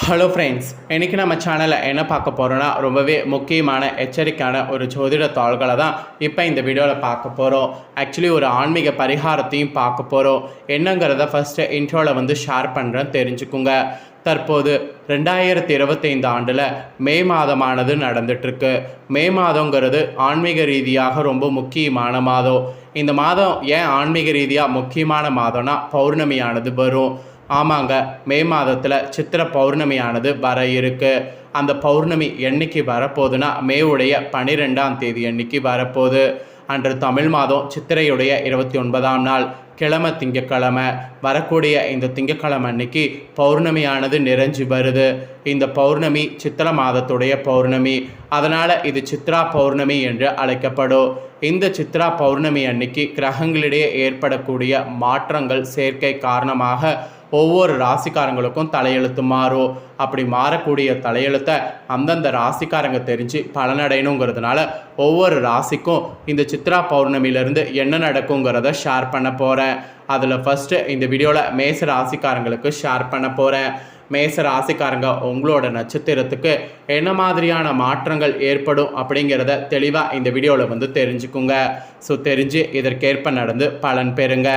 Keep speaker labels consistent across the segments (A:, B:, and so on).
A: Hello friends, இன்றைக்கி நம்ம சேனலில் என்ன பார்க்க போகிறோன்னா ரொம்பவே முக்கியமான எச்சரிக்கையான ஒரு ஜோதிட தாள்களை தான் இப்போ இந்த வீடியோவில் பார்க்க போகிறோம். ஆக்சுவலி ஒரு ஆன்மீக பரிகாரத்தையும் பார்க்க போகிறோம். என்னங்கிறத ஃபஸ்ட்டு இன்ட்ரோவில் ஷேர் பண்ணுறேன், தெரிஞ்சுக்குங்க. தற்போது 2025 ஆண்டில் மே மாதமானது நடந்துகிட்ருக்கு. மே மாதங்கிறது ஆன்மீக ரீதியாக ரொம்ப முக்கியமான மாதம். இந்த மாதம் ஏன் ஆன்மீக ரீதியாக முக்கியமான மாதம்னா பௌர்ணமியானது வரும். ஆமாங்க, மே மாதத்தில் சித்திரை பௌர்ணமியானது வர இருக்கு. அந்த பௌர்ணமி என்னைக்கு வரப்போகுதுன்னா மேவுடைய 12ஆம் தேதி அன்னைக்கு வரப்போகுது. அன்று தமிழ் மாதம் சித்திரையுடைய 29ஆம் நாள், கிழமை திங்கக்கிழமை. வரக்கூடிய இந்த திங்கக்கிழமை அன்னைக்கு பௌர்ணமியானது நிறைஞ்சு வருது. இந்த பௌர்ணமி சித்திரை மாதத்துடைய பௌர்ணமி, அதனால் இது சித்ரா பௌர்ணமி என்று அழைக்கப்படும். இந்த சித்ரா பௌர்ணமி அன்னைக்கு கிரகங்களிடையே ஏற்படக்கூடிய மாற்றங்கள் சேர்க்கை காரணமாக ஒவ்வொரு ராசிக்காரங்களுக்கும் தலையெழுத்து மாறும். அப்படி மாறக்கூடிய தலையெழுத்தை அந்தந்த ராசிக்காரங்க தெரிஞ்சு பலனடையணுங்கிறதுனால ஒவ்வொரு ராசிக்கும் இந்த சித்ரா பௌர்ணமியிலேருந்து என்ன நடக்குங்கிறத ஷேர் பண்ண போகிறேன். அதில் ஃபஸ்ட்டு இந்த வீடியோவில் மேச ராசிக்காரங்களுக்கு ஷேர் பண்ண போகிறேன். மேச ராசிக்காரங்க உங்களோட நட்சத்திரத்துக்கு என்ன மாதிரியான மாற்றங்கள் ஏற்படும் அப்படிங்கிறத தெளிவாக இந்த வீடியோவில் தெரிஞ்சுக்குங்க. ஸோ தெரிஞ்சு இதற்கேற்ப நடந்து பலன் பெறுங்க.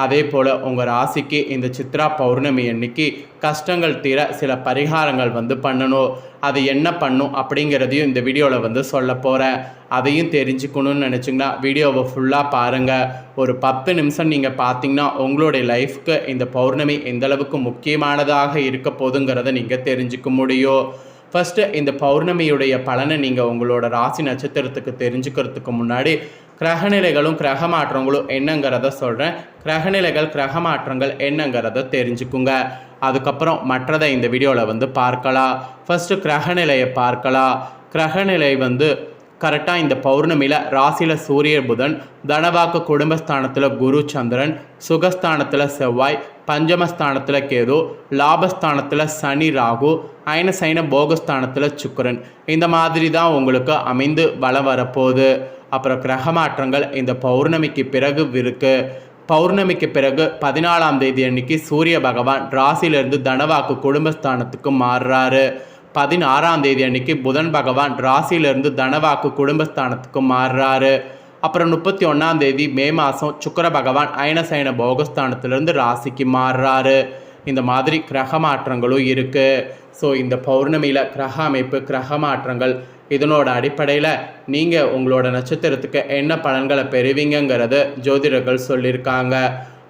A: அதே போல் உங்கள் ராசிக்கு இந்த சித்ரா பௌர்ணமி அன்னைக்கு கஷ்டங்கள் தீர சில பரிகாரங்கள் பண்ணணும். அது என்ன பண்ணும் அப்படிங்கிறதையும் இந்த வீடியோவில் சொல்ல போகிறேன். அதையும் தெரிஞ்சுக்கணும்னு நினச்சிங்கன்னா வீடியோவை ஃபுல்லாக பாருங்கள். ஒரு 10 நிமிஷம் நீங்கள் பார்த்தீங்கன்னா உங்களுடைய லைஃப்க்கு இந்த பௌர்ணமி எந்தளவுக்கு முக்கியமானதாக இருக்க போதுங்கிறத நீங்கள் தெரிஞ்சுக்க முடியும். ஃபஸ்ட்டு இந்த பௌர்ணமியுடைய பலனை நீங்கள் உங்களோட ராசி நட்சத்திரத்துக்கு தெரிஞ்சுக்கிறதுக்கு முன்னாடி கிரகநிலைகளும் கிரக மாற்றங்களும் என்னங்கிறத சொல்கிறேன். கிரகநிலைகள் கிரக மாற்றங்கள் என்னங்கிறத தெரிஞ்சுக்குங்க. அதுக்கப்புறம் மற்றதை இந்த வீடியோவில் பார்க்கலாம். ஃபஸ்ட்டு கிரகநிலையை பார்க்கலாம். கிரகநிலை கரெக்டாக இந்த பௌர்ணமியில் ராசியில் சூரிய புதன், தனவாக்கு குடும்பஸ்தானத்தில் குரு சந்திரன், சுகஸ்தானத்தில் செவ்வாய், பஞ்சமஸ்தானத்தில் கேது, லாபஸ்தானத்தில் சனி ராகு, அயனசைன போகஸ்தானத்தில் சுக்கிரன், இந்த மாதிரி தான் உங்களுக்கு அமைந்து பலம் வரப்போகுது. அப்புறம் கிரக மாற்றங்கள் இந்த பௌர்ணமிக்கு பிறகு இருக்கு. பௌர்ணமிக்கு பிறகு 14ஆம் தேதி அன்னைக்கு சூரிய பகவான் ராசியிலிருந்து தனவாக்கு குடும்பஸ்தானத்துக்கு மாறுறாரு. 16ஆம் தேதி அன்னைக்கு புதன் பகவான் ராசியிலிருந்து தனவாக்கு குடும்பஸ்தானத்துக்கு மாறுறாரு. அப்புறம் 31ஆம் தேதி மே மாதம் சுக்கிர பகவான் அயனசைன போகஸ்தானத்திலிருந்து ராசிக்கு மாறுறாரு. இந்த மாதிரி கிரக மாற்றங்களும் இருக்குது. ஸோ இந்த பௌர்ணமியில் கிரக அமைப்பு, கிரக மாற்றங்கள், இதனோட அடிப்படையில் நீங்கள் உங்களோட நட்சத்திரத்துக்கு என்ன பலன்களை பெறுவீங்கிறது ஜோதிடர்கள் சொல்லியிருக்காங்க.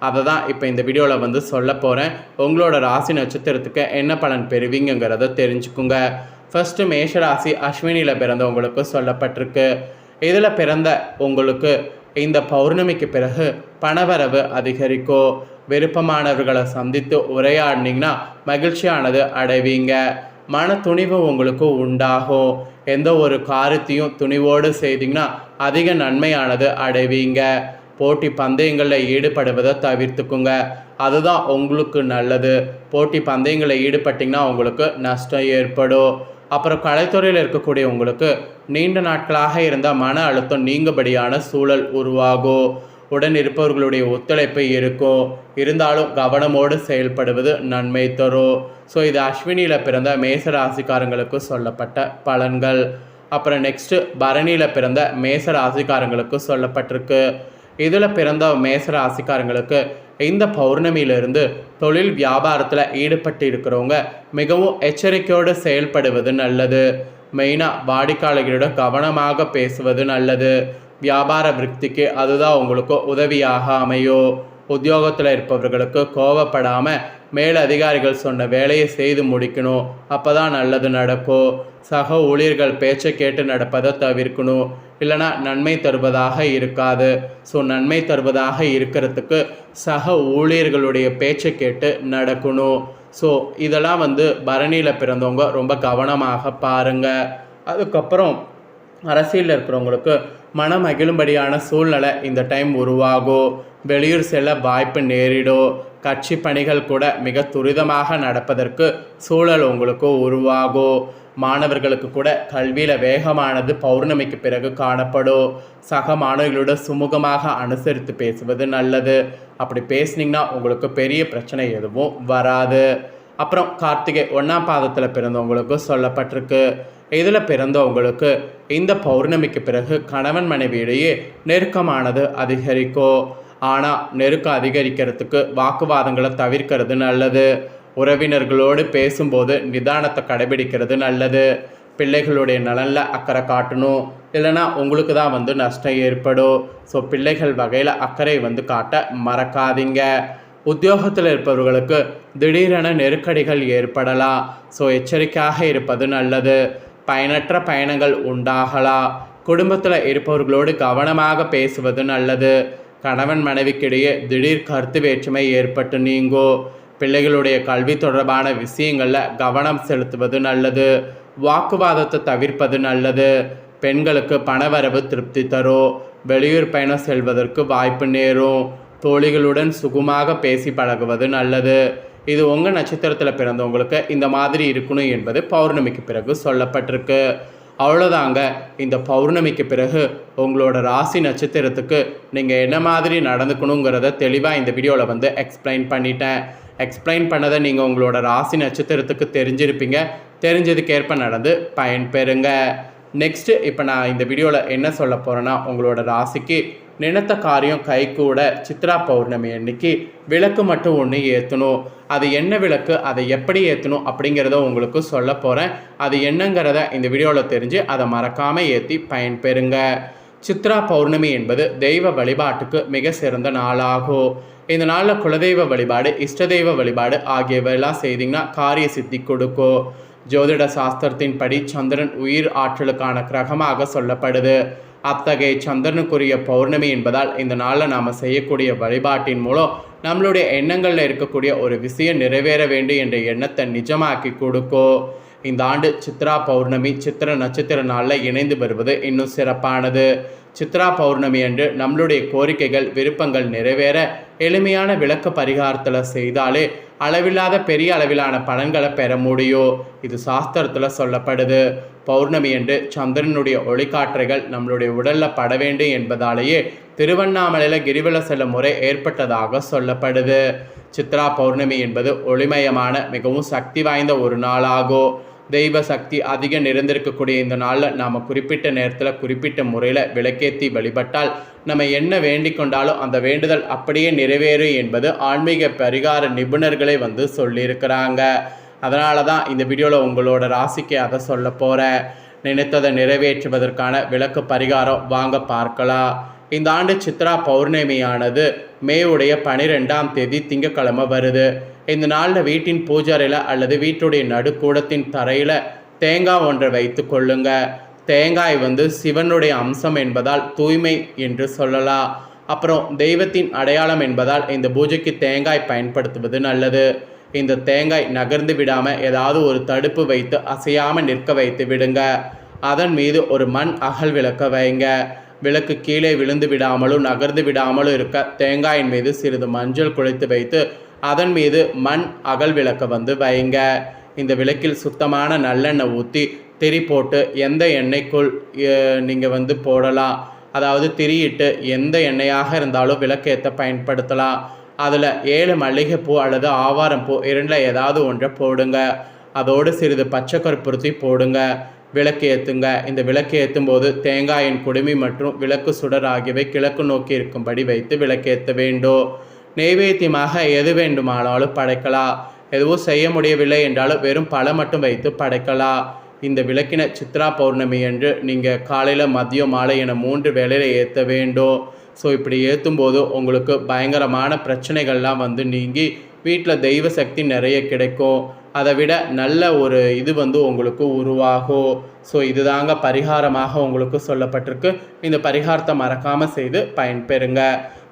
A: அதை தான் இப்போ இந்த வீடியோவில் சொல்ல போகிறேன். உங்களோட ராசி நட்சத்திரத்துக்கு என்ன பலன் பெறுவீங்கிறத தெரிஞ்சுக்குங்க. ஃபஸ்ட்டு மேஷராசி அஸ்வினியில் பிறந்தவங்களுக்கு சொல்லப்பட்டிருக்கு. இதில் பிறந்த உங்களுக்கு இந்த பௌர்ணமிக்கு பிறகு பணவரவு அதிகரிக்கும். விருப்பமானவர்களை சந்தித்து உரையாடினீங்கன்னா மகிழ்ச்சியானது அடைவீங்க. மன துணிவு உங்களுக்கு உண்டாகும். எந்த ஒரு காரியத்தையும் துணிவோடு செய்தீங்கன்னா அதிக நன்மையானது அடைவீங்க. போட்டி பந்தயங்களில் ஈடுபடுவதை தவிர்த்துக்குங்க, அதுதான் உங்களுக்கு நல்லது. போட்டி பந்தயங்களில் ஈடுபட்டிங்கன்னா உங்களுக்கு நஷ்டம் ஏற்படும். அப்புறம் கலைத்துறையில் இருக்கக்கூடிய உங்களுக்கு நீண்ட நாட்களாக இருந்த மன அழுத்தம் நீங்கபடியான சூழல் உருவாகும். உடன் இருப்பவர்களுடைய ஒத்துழைப்பு இருக்கும். இருந்தாலும் கவனமோடு செயல்படுவது நன்மை தரும். ஸோ இது அஸ்வினியில் பிறந்த மேச ராசிக்காரங்களுக்கு சொல்லப்பட்ட பலன்கள். அப்புறம் நெக்ஸ்ட்டு பரணியில் பிறந்த மேச ராசிக்காரங்களுக்கு சொல்லப்பட்டிருக்கு. இதில் பிறந்த மேச ராசிக்காரங்களுக்கு இந்த பௌர்ணமியிலிருந்து தொழில் வியாபாரத்தில் ஈடுபட்டு இருக்கிறவங்க மிகவும் எச்சரிக்கையோடு செயல்படுவது நல்லது. மெயினாக வாடிக்கையாளர்களிடம் கவனமாக பேசுவது நல்லது. வியாபார விருத்திக்கு அதுதான் உங்களுக்கு உதவியாக அமையும். உத்தியோகத்தில் இருப்பவர்களுக்கு கோபப்படாமல் மேலதிகாரிகள் சொன்ன வேலையை செய்து முடிக்கணும். அப்போ தான் நல்லது நடக்கும். சக ஊழியர்கள் பேச்சை கேட்டு நடப்பதை தவிர்க்கணும், இல்லைனா நன்மை தருவதாக இருக்காது. ஸோ நன்மை தருவதாக இருக்கிறதுக்கு சக ஊழியர்களுடைய பேச்சை கேட்டு நடக்கணும். ஸோ இதெல்லாம் பரணியில் பிறந்தவங்க ரொம்ப கவனமாக பாருங்கள். அதுக்கப்புறம் அரசியலில் இருக்கிறவங்களுக்கு மன மகிழும்படியான சூழ்நிலை இந்த டைம் உருவாகும். வெளியூர் செல்ல வாய்ப்பு நேரிடும். கட்சி பணிகள் கூட மிக துரிதமாக நடப்பதற்கு சூழல் உங்களுக்கு உருவாகும். மாணவர்களுக்கு கூட கல்வியில் வேகமானது பௌர்ணமிக்கு பிறகு காணப்படும். சக மாணவர்களோட சுமூகமாக அனுசரித்து பேசுவது நல்லது. அப்படி பேசுனீங்கன்னா உங்களுக்கு பெரிய பிரச்சனை எதுவும் வராது. அப்புறம் கார்த்திகை 1ஆம் பாதத்தில் பிறந்தவங்களுக்கு சொல்லப்பட்டிருக்கு. இதில் பிறந்தவங்களுக்கு இந்த பௌர்ணமிக்கு பிறகு கணவன் மனைவியிடையே நெருக்கமானது அதிகரிக்கும். ஆனால் நெருக்கம் அதிகரிக்கிறதுக்கு வாக்குவாதங்களை தவிர்க்கிறது நல்லது. உறவினர்களோடு பேசும்போது நிதானத்தை கடைபிடிக்கிறது நல்லது. பிள்ளைகளுடைய நலனில் அக்கறை காட்டணும், இல்லைனா உங்களுக்கு தான் நஷ்டம் ஏற்படும். ஸோ பிள்ளைகள் வகையில் அக்கறை காட்ட மறக்காதீங்க. உத்தியோகத்தில் இருப்பவர்களுக்கு திடீரென நெருக்கடிகள் ஏற்படலாம். ஸோ எச்சரிக்கையாக இருப்பது நல்லது. பயனற்ற பயணங்கள் உண்டாகலாம். குடும்பத்தில் இருப்பவர்களோடு கவனமாக பேசுவது நல்லது. கணவன் மனைவிக்கிடையே திடீர் கருத்து வேற்றுமை ஏற்பட்டு நீங்கும். பிள்ளைகளுடைய கல்வி தொடர்பான விஷயங்களில் கவனம் செலுத்துவது நல்லது. வாக்குவாதத்தை தவிர்ப்பது நல்லது. பெண்களுக்கு பணவரவு திருப்தி தரும். வெளியூர் பயணம் செல்வதற்கு வாய்ப்பு நேரும். தோழிகளுடன் சுகமாக பேசி பழகுவது நல்லது. இது உங்கள் நட்சத்திரத்தில் பிறந்தவங்களுக்கு இந்த மாதிரி இருக்கணும் என்பது பௌர்ணமிக்கு பிறகு சொல்லப்பட்டிருக்கு. அவ்வளோதாங்க. இந்த பௌர்ணமிக்கு பிறகு உங்களோட ராசி நட்சத்திரத்துக்கு நீங்கள் என்ன மாதிரி நடந்துக்கணுங்கிறத தெளிவாக இந்த வீடியோவில் எக்ஸ்பிளைன் பண்ணிட்டேன். எக்ஸ்பிளைன் பண்ணதை நீங்கள் உங்களோட ராசி நட்சத்திரத்துக்கு தெரிஞ்சிருப்பீங்க. தெரிஞ்சதுக்கேற்ப நடந்து பயன்பெறுங்க. நெக்ஸ்ட்டு இப்போ நான் இந்த வீடியோவில் என்ன சொல்ல போகிறேன்னா, உங்களோட ராசிக்கு நினைத்த காரியம் கைகூட சித்ரா பௌர்ணமி அன்னைக்கு விளக்கு மட்டும் ஒன்று ஏற்றணும். அது என்ன விளக்கு, அதை எப்படி ஏற்றணும் அப்படிங்கிறத உங்களுக்கு சொல்ல போகிறேன். அது என்னங்கிறத இந்த வீடியோவில் தெரிஞ்சு அதை மறக்காமல் ஏற்றி பயன்பெறுங்க. சித்ரா பௌர்ணமி என்பது தெய்வ வழிபாட்டுக்கு மிக சிறந்த நாளாகும். இந்த நாளில் குலதெய்வ வழிபாடு, இஷ்ட தெய்வ வழிபாடு ஆகியவையெல்லாம் செய்திங்கன்னா காரிய சித்தி கொடுக்கும். ஜோதிட சாஸ்திரத்தின் படி சந்திரன் உயிர் ஆற்றலுக்கான கிரகமாக சொல்லப்படுது. அத்தகைய சந்திரனுக்குரிய பௌர்ணமி என்பதால் இந்த நாளில் நாம் செய்யக்கூடிய வழிபாட்டின் மூலம் நம்மளுடைய எண்ணங்களில் இருக்கக்கூடிய ஒரு விஷயம் நிறைவேற வேண்டும் என்ற எண்ணத்தை நிஜமாக்கி கொடுக்கும். இந்த ஆண்டு சித்ரா பௌர்ணமி சித்திர நட்சத்திர நாளில் இணைந்து வருவது இன்னும் சிறப்பானது. சித்ரா பௌர்ணமி அன்று நம்மளுடைய கோரிக்கைகள் விருப்பங்கள் நிறைவேற எளிமையான விளக்க பரிகாரத்தில் செய்தாலே அளவில்லாத பெரிய அளவிலான பலன்களை பெற முடியும். இது சாஸ்திரத்தில் சொல்லப்படுது. பௌர்ணமி அன்று சந்திரனுடைய ஒளிக்காற்றைகள் நம்மளுடைய உடலில் பட வேண்டும் என்பதாலேயே திருவண்ணாமலையில் கிரிவல செல்ல முறை ஏற்பட்டதாக சொல்லப்படுது. சித்ரா பௌர்ணமி என்பது ஒளிமயமான மிகவும் சக்தி வாய்ந்த ஒரு நாளாகும். தெய்வ சக்தி அதிகம் நிறைந்திருக்கக்கூடிய இந்த நாளில் நாம் குறிப்பிட்ட நேரத்தில் குறிப்பிட்ட முறையில் விளக்கேற்றி வழிபட்டால் நம்ம என்ன வேண்டிக் கொண்டாலும் அந்த வேண்டுதல் அப்படியே நிறைவேறும் என்பது ஆன்மீக பரிகார நிபுணர்களே சொல்லியிருக்கிறாங்க. அதனால தான் இந்த வீடியோவில் உங்களோட ராசிக்கு அதை சொல்ல போகிறேன். நினைத்ததை நிறைவேற்றுவதற்கான விளக்கு பரிகாரம் வாங்க பார்க்கலாம். இந்த ஆண்டு சித்ரா பௌர்ணமியானது மேவுடைய 12ஆம் தேதி திங்கட்கிழமை வருது. இந்த நாளில் வீட்டின் பூஜாரையில் அல்லது வீட்டுடைய நடுக்கூடத்தின் தரையில் தேங்காய் ஒன்றை வைத்து கொள்ளுங்க. தேங்காய் சிவனுடைய அம்சம் என்பதால் தூய்மை என்று சொல்லலாம். அப்புறம் தெய்வத்தின் அடையாளம் என்பதால் இந்த பூஜைக்கு தேங்காய் பயன்படுத்துவது நல்லது. இந்த தேங்காய் நகர்ந்து விடாமல் ஏதாவது ஒரு தடுப்பு வைத்து அசையாமல் நிற்க வைத்து விடுங்க. அதன் மீது ஒரு மண் அகல் விளக்க வைங்க. விளக்கு கீழே விழுந்து விடாமலும் நகர்ந்து விடாமலும் இருக்க தேங்காயின் மீது சிறிது மஞ்சள் குழைத்து வைத்து அதன் மீது மண் அகல் விளக்க வைங்க. இந்த விளக்கில் சுத்தமான நல்லெண்ணெய் ஊற்றி திரி போட்டு எந்த எண்ணெய்க்குள் நீங்கள் போடலாம். அதாவது திரியிட்டு எந்த எண்ணெயாக இருந்தாலும் விளக்கேற்ற பயன்படுத்தலாம். அதில் 7 மல்லிகைப்பூ அல்லது ஆவாரம்பூ 2ல் ஏதாவது ஒன்றை போடுங்க. அதோடு சிறிது பச்சை கற்பூரத்தை போடுங்க. விளக்கு ஏற்றுங்க. இந்த விளக்கு ஏற்றும் போது தேங்காயின் குடுமி மற்றும் விளக்கு சுடர் ஆகியவை கிழக்கு நோக்கி இருக்கும்படி வைத்து விளக்கேற்ற வேண்டும். நெய்வேத்தியமாக எது வேண்டுமானாலும் படைக்கலாம். எதுவும் செய்ய முடியவில்லை என்றாலும் வெறும் பழம் மட்டும் வைத்து படைக்கலாம். இந்த விளக்கின சித்ரா பௌர்ணமி என்று நீங்கள் காலையில் மதியம் மாலை என 3 வேளையில் ஏற்ற வேண்டும். ஸோ இப்படி ஏற்றும் போது உங்களுக்கு பயங்கரமான பிரச்சனைகள்லாம் நீங்கி வீட்டில் தெய்வ சக்தி நிறைய கிடைக்கும். அதை விட நல்ல ஒரு இது உங்களுக்கு உருவாகும். ஸோ இதுதாங்க பரிகாரமாக உங்களுக்கு சொல்லப்பட்டிருக்கு. இந்த பரிகாரத்தை மறக்காமல் செய்து பயன்பெறுங்க.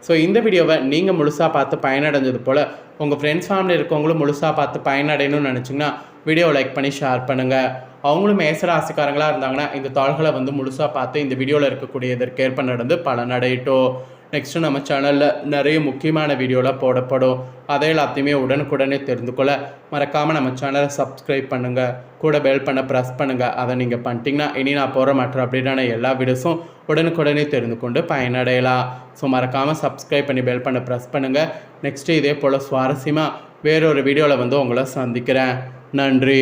A: ஸோ இந்த வீடியோவை நீங்கள் முழுசாக பார்த்து பயனடைஞ்சது போல் உங்கள் ஃப்ரெண்ட்ஸ் ஃபேமிலி இருக்கவங்களும் முழுசாக பார்த்து பயனடையணும்னு நினச்சிங்கன்னா வீடியோவை லைக் பண்ணி ஷேர் பண்ணுங்கள். அவங்களும் மேசராசிக்காரங்களாக இருந்தாங்கன்னா இந்த தாள்களை முழுசாக பார்த்து இந்த வீடியோவில் இருக்கக்கூடிய இதற்கேற்ப நடந்து பலனடையட்டும். நெக்ஸ்ட்டு நம்ம சேனலில் நிறைய முக்கியமான வீடியோலாம் போடப்படும். அதை எல்லாத்தையுமே உடனுக்குடனே தெரிந்து கொள்ள மறக்காமல் நம்ம சேனலை சப்ஸ்கிரைப் பண்ணுங்கள். கூட பெல் பண்ண ப்ரெஸ் பண்ணுங்கள். அதை நீங்கள் பண்ணிட்டீங்கன்னா இனி நான் போகிற மற்ற அப்படின்னா எல்லா வீடியோஸும் உடனுக்குடனே தெரிந்து கொண்டு பயனடையலாம். ஸோ மறக்காமல் சப்ஸ்கிரைப் பண்ணி பெல் பண்ண ப்ரெஸ் பண்ணுங்கள். நெக்ஸ்ட்டு இதே போல் சுவாரஸ்யமாக வேறொரு வீடியோவில் வந்து உங்களை சந்திக்கிறேன். நன்றி.